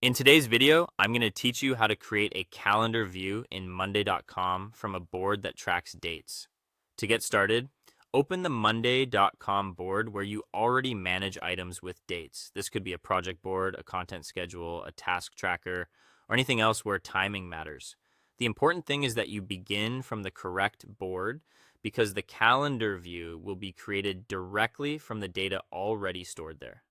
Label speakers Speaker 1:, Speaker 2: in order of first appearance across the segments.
Speaker 1: In today's video, I'm going to teach you how to create a calendar view in Monday.com from a board that tracks dates. To get started, open the Monday.com board where you already manage items with dates. This could be a project board, a content schedule, a task tracker, or anything else where timing matters. The important thing is that you begin from the correct board because the calendar view will be created directly from the data already stored there.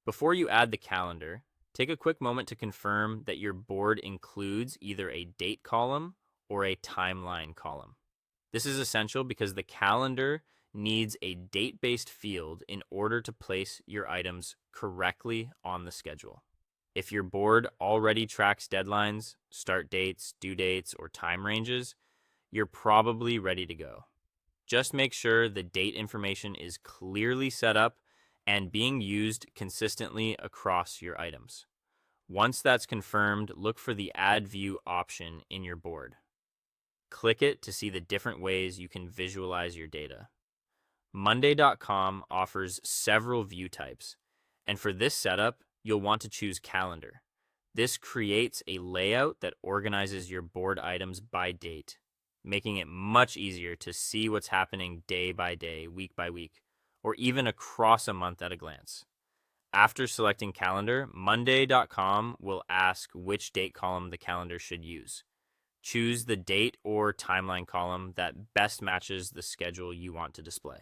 Speaker 1: Before you add the calendar, take a quick moment to confirm that your board includes either a date column or a timeline column. This is essential because the calendar needs a date-based field in order to place your items correctly on the schedule. If your board already tracks deadlines, start dates, due dates, or time ranges, you're probably ready to go. Just make sure the date information is clearly set up and being used consistently across your items. Once that's confirmed, look for the Add View option in your board. Click it to see the different ways you can visualize your data. Monday.com offers several view types, and for this setup, you'll want to choose Calendar. This creates a layout that organizes your board items by date, making it much easier to see what's happening day by day, week by week, or even across a month at a glance. After selecting Calendar, Monday.com will ask which date column the calendar should use. Choose the date or timeline column that best matches the schedule you want to display.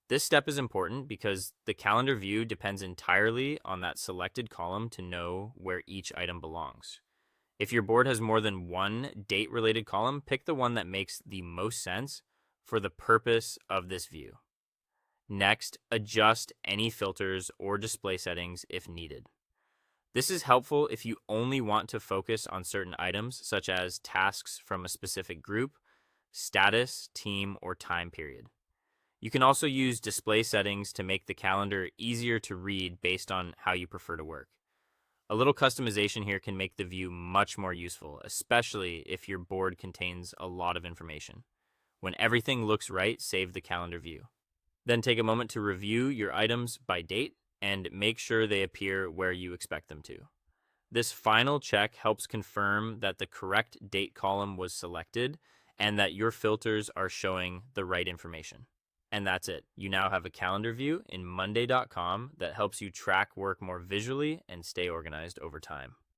Speaker 1: This step is important because the calendar view depends entirely on that selected column to know where each item belongs. If your board has more than one date-related column, pick the one that makes the most sense for the purpose of this view. Next, adjust any filters or display settings if needed. This is helpful if you only want to focus on certain items, such as tasks from a specific group, status, team, or time period. You can also use display settings to make the calendar easier to read based on how you prefer to work. A little customization here can make the view much more useful, especially if your board contains a lot of information. When everything looks right, save the calendar view. Then take a moment to review your items by date and make sure they appear where you expect them to. This final check helps confirm that the correct date column was selected and that your filters are showing the right information. And that's it. You now have a calendar view in Monday.com that helps you track work more visually and stay organized over time.